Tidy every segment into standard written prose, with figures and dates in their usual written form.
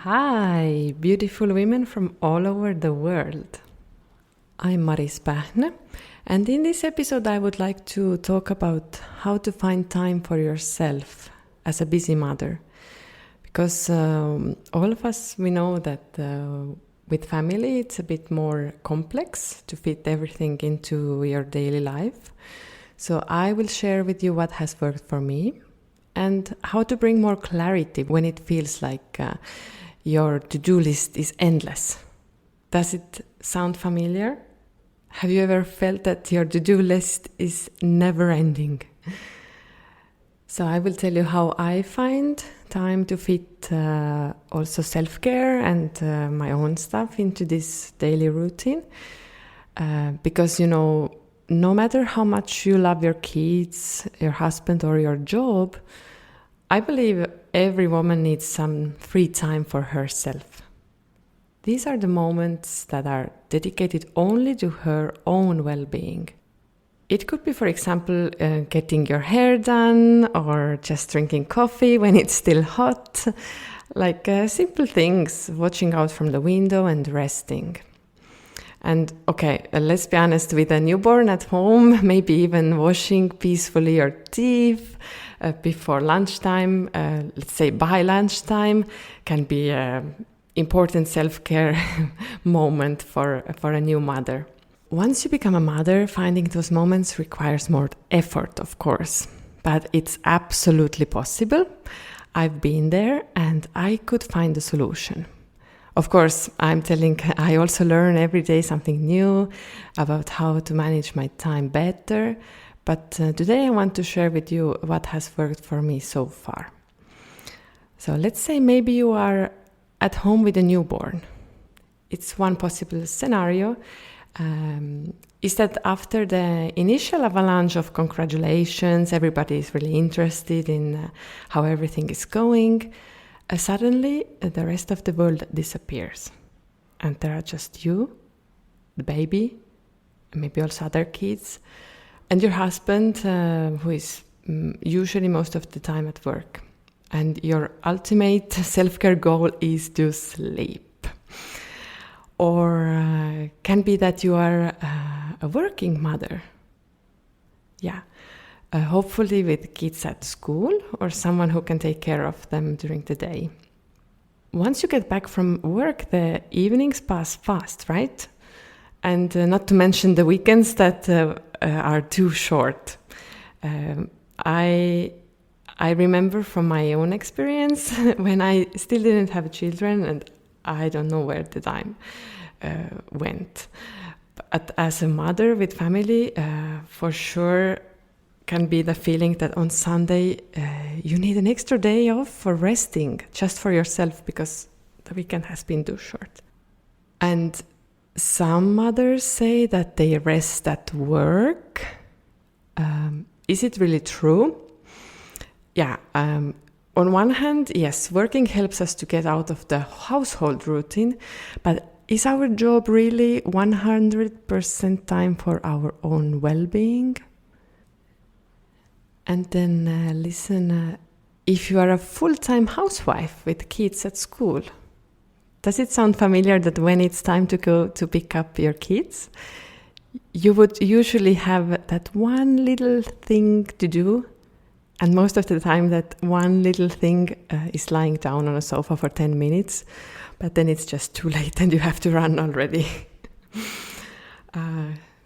Hi, beautiful women from all over the world. I'm Maris Pähne, and in this episode I would like to talk about how to find time for yourself as a busy mother. Because all of us, we know that with family it's a bit more complex to fit everything into your daily life. So I will share with you what has worked for me and how to bring more clarity when it feels like your to-do list is endless. Does it sound familiar? Have you ever felt that your to-do list is never ending? So I will tell you how I find time to fit also self-care and my own stuff into this daily routine. Because, no matter how much you love your kids, your husband or your job, I believe every woman needs some free time for herself. These are the moments that are dedicated only to her own well-being. It could be, for example, getting your hair done or just drinking coffee when it's still hot, like simple things, watching out from the window and resting. And let's be honest, with a newborn at home, maybe even washing peacefully your teeth before lunchtime, let's say by lunchtime, can be an important self-care moment for a new mother. Once you become a mother, finding those moments requires more effort, of course, but it's absolutely possible. I've been there and I could find a solution. Of course, I also learn every day something new about how to manage my time better. But today I want to share with you what has worked for me so far. So let's say maybe you are at home with a newborn. It's one possible scenario. Is that after the initial avalanche of congratulations, everybody is really interested in how everything is going. Suddenly, the rest of the world disappears. And there are just you, the baby, and maybe also other kids, and your husband, who is usually most of the time at work. And your ultimate self-care goal is to sleep. Or can be that you are a working mother. Yeah. Hopefully with kids at school or someone who can take care of them during the day. Once you get back from work, the evenings pass fast, right? And not to mention the weekends that are too short. I remember from my own experience when I still didn't have children and I don't know where the time went. But as a mother with family, for sure, can be the feeling that on Sunday you need an extra day off for resting, just for yourself, because the weekend has been too short. And some mothers say that they rest at work. Is it really true? Yeah. On one hand, yes, working helps us to get out of the household routine, but is our job really 100% time for our own well-being? And then listen, if you are a full-time housewife with kids at school, does it sound familiar that when it's time to go to pick up your kids, you would usually have that one little thing to do? And most of the time that one little thing is lying down on a sofa for 10 minutes, but then it's just too late and you have to run already.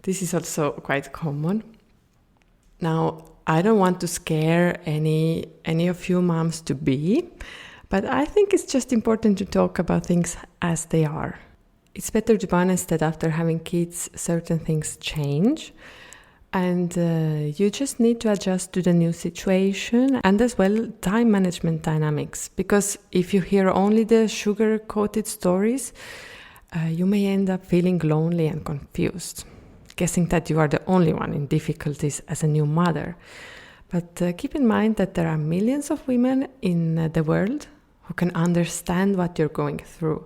This is also quite common. Now, I don't want to scare any of you moms to be, but I think it's just important to talk about things as they are. It's better to be honest that after having kids, certain things change, and you just need to adjust to the new situation and as well time management dynamics. Because if you hear only the sugar-coated stories, you may end up feeling lonely and confused, guessing that you are the only one in difficulties as a new mother. But keep in mind that there are millions of women in the world who can understand what you're going through.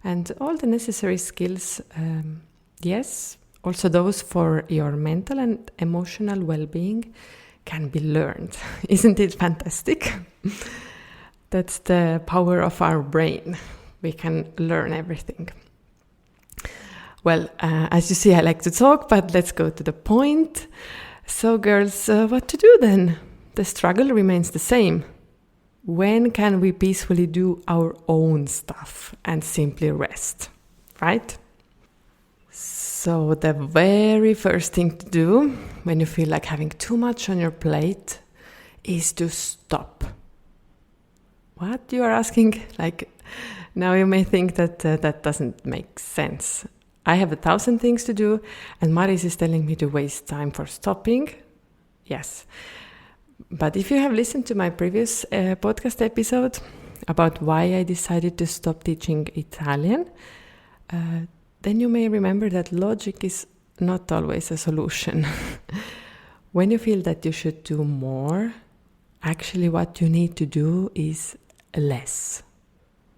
And all the necessary skills, yes, also those for your mental and emotional well-being, can be learned. Isn't it fantastic? That's the power of our brain. we can learn everything. Well, as you see, I like to talk, but let's go to the point. So girls, what to do then? The struggle remains the same. When can we peacefully do our own stuff and simply rest, right? So the very first thing to do when you feel like having too much on your plate is to stop. What? You are asking? Like, now you may think that that doesn't make sense. I have 1,000 things to do, and Maris is telling me to waste time for stopping. Yes. But if you have listened to my previous podcast episode about why I decided to stop teaching Italian, then you may remember that logic is not always a solution. When you feel that you should do more, actually what you need to do is less.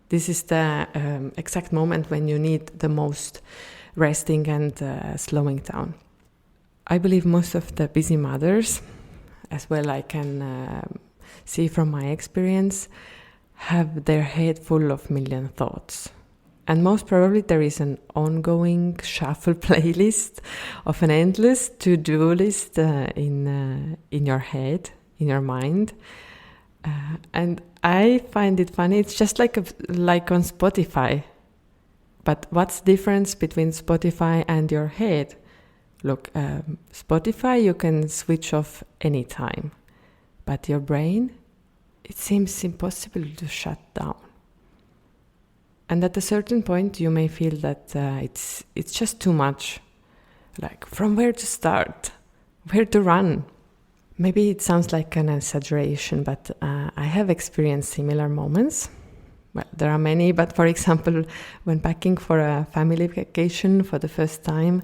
This is the exact moment when you need the most resting and slowing down. I believe most of the busy mothers, as well I can see from my experience, have their head full of million thoughts. And most probably there is an ongoing shuffle playlist of an endless to-do list in your head, in your mind. And I find it funny. It's just like on Spotify. But what's the difference between Spotify and your head? Look, Spotify you can switch off anytime. But your brain, it seems impossible to shut down. And at a certain point you may feel that it's just too much. Like, from where to start? Where to run? Maybe it sounds like an exaggeration, but I have experienced similar moments. Well, there are many, but for example, when packing for a family vacation for the first time,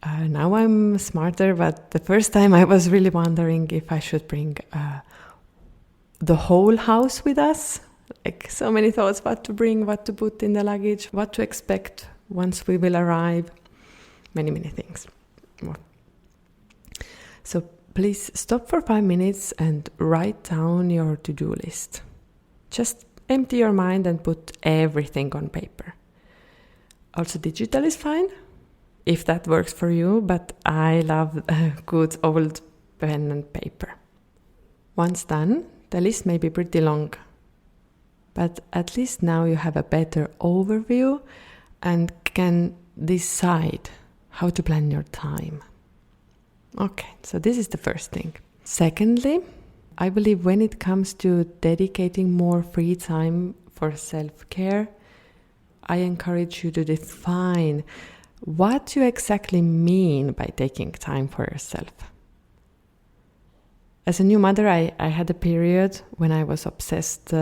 now I'm smarter, but the first time I was really wondering if I should bring the whole house with us. Like, so many thoughts, what to bring, what to put in the luggage, what to expect once we will arrive. Many things. So please stop for 5 minutes and write down your to-do list. Just empty your mind and put everything on paper. Also, digital is fine, if that works for you, but I love good old pen and paper. Once done, the list may be pretty long, but at least now you have a better overview and can decide how to plan your time. Okay, so this is the first thing. Secondly, I believe when it comes to dedicating more free time for self-care, I encourage you to define what you exactly mean by taking time for yourself. As a new mother, I had a period when I was obsessed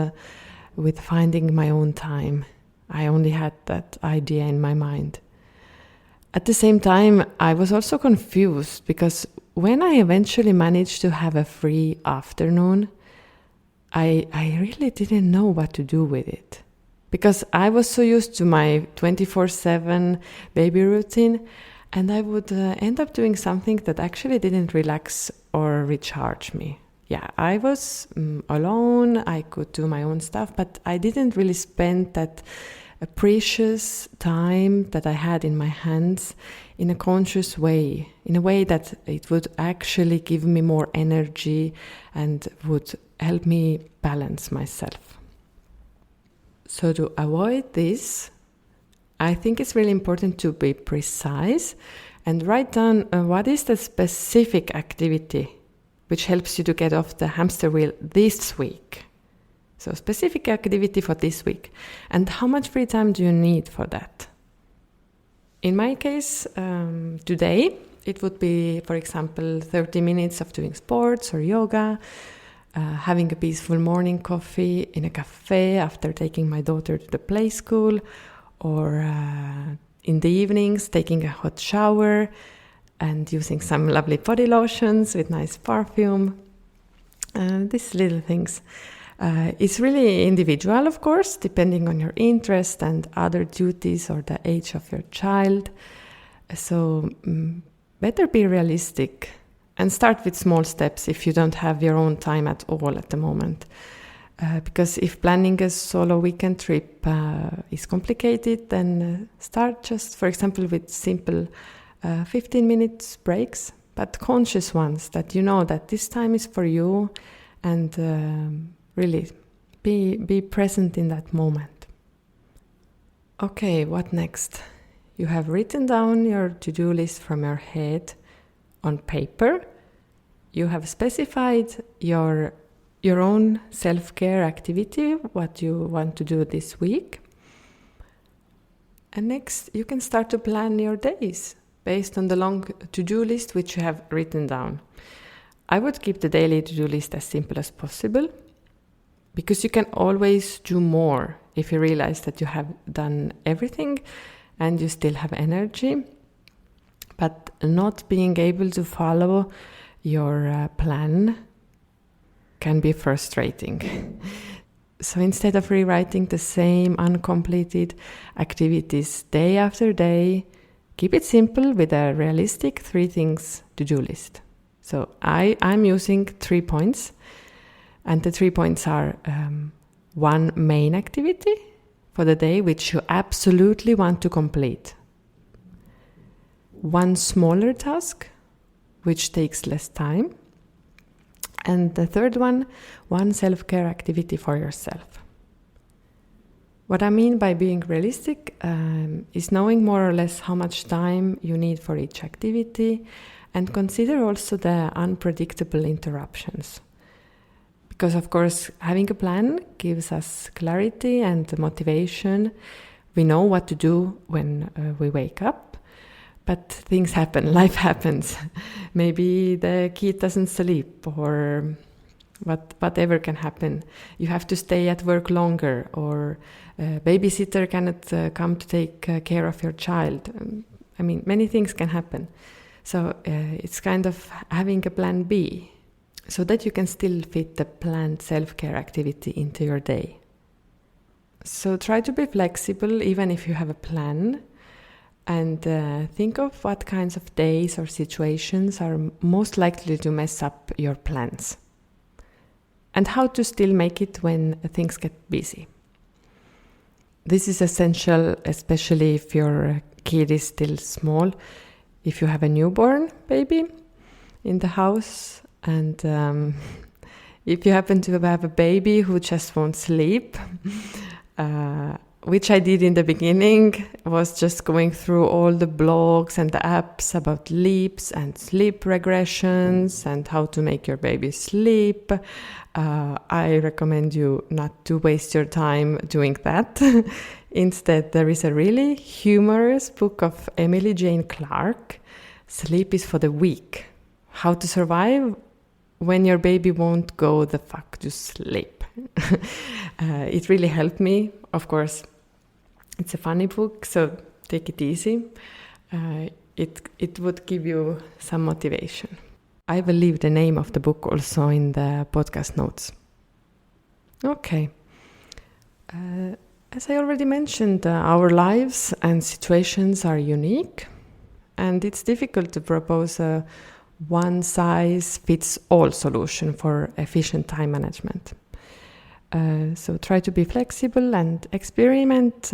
with finding my own time. I only had that idea in my mind. At the same time, I was also confused because when I eventually managed to have a free afternoon, I really didn't know what to do with it. Because I was so used to my 24/7 baby routine, and I would end up doing something that actually didn't relax or recharge me. Yeah, I was alone, I could do my own stuff, but I didn't really spend that precious time that I had in my hands in a conscious way, in a way that it would actually give me more energy and would help me balance myself. So to avoid this, I think it's really important to be precise and write down what is the specific activity which helps you to get off the hamster wheel this week. So specific activity for this week. And how much free time do you need for that? In my case, today, it would be, for example, 30 minutes of doing sports or yoga, having a peaceful morning coffee in a cafe after taking my daughter to the play school, or in the evenings, taking a hot shower and using some lovely body lotions with nice perfume. These little things. It's really individual, of course, depending on your interest and other duties or the age of your child. So better be realistic and start with small steps if you don't have your own time at all at the moment. Because if planning a solo weekend trip is complicated, then start just, for example, with simple 15 minutes breaks, but conscious ones that you know that this time is for you, and really be present in that moment. Okay, what next? You have written down your to-do list from your head on paper. You have specified your own self-care activity, what you want to do this week. And next, you can start to plan your days based on the long to-do list which you have written down. I would keep the daily to-do list as simple as possible, because you can always do more if you realize that you have done everything and you still have energy. But not being able to follow your plan can be frustrating. So instead of rewriting the same uncompleted activities day after day, keep it simple with a realistic 3 things to-do list. So I'm using 3 points, and the 3 points are 1 main activity for the day which you absolutely want to complete, 1 smaller task which takes less time, and the third one self-care activity for yourself. What I mean by being realistic is knowing more or less how much time you need for each activity, and consider also the unpredictable interruptions. Because of course, having a plan gives us clarity and motivation. We know what to do when we wake up, but things happen, life happens. Maybe the kid doesn't sleep, or whatever can happen. You have to stay at work longer, or a babysitter cannot come to take care of your child. I mean, many things can happen. So it's kind of having a plan B, so that you can still fit the planned self-care activity into your day. So try to be flexible even if you have a plan, and think of what kinds of days or situations are most likely to mess up your plans, and how to still make it when things get busy. This is essential, especially if your kid is still small. If you have a newborn baby in the house, and if you happen to have a baby who just won't sleep, which I did in the beginning, was just going through all the blogs and the apps about leaps and sleep regressions and how to make your baby sleep. I recommend you not to waste your time doing that. Instead, there is a really humorous book of Emily Jane Clark, Sleep is for the Weak: How to Survive When Your Baby Won't Go the Fuck to Sleep. It really helped me. Of course, it's a funny book, so take it easy. It would give you some motivation. I will leave the name of the book also in the podcast notes. Okay. As I already mentioned, our lives and situations are unique, and it's difficult to propose a one-size-fits-all solution for efficient time management. So try to be flexible and experiment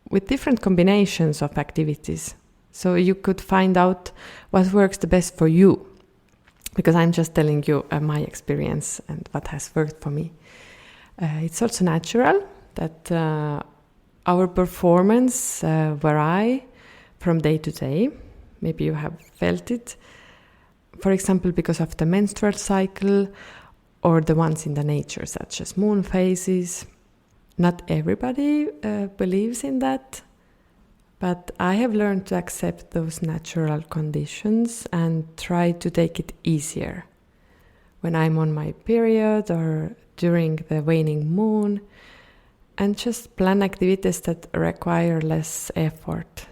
with different combinations of activities, so you could find out what works the best for you. Because I'm just telling you my experience and what has worked for me. It's also natural that our performance vary from day to day. Maybe you have felt it. For example, because of the menstrual cycle, or the ones in the nature, such as moon phases. Not everybody believes in that, but I have learned to accept those natural conditions and try to take it easier. When I'm on my period or during the waning moon, and just plan activities that require less effort.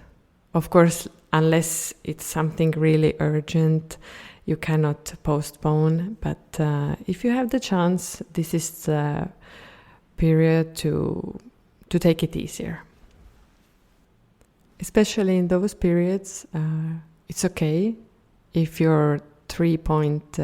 Of course, unless it's something really urgent, you cannot postpone, but if you have the chance, this is the period to take it easier. Especially in those periods, it's okay if your 3-point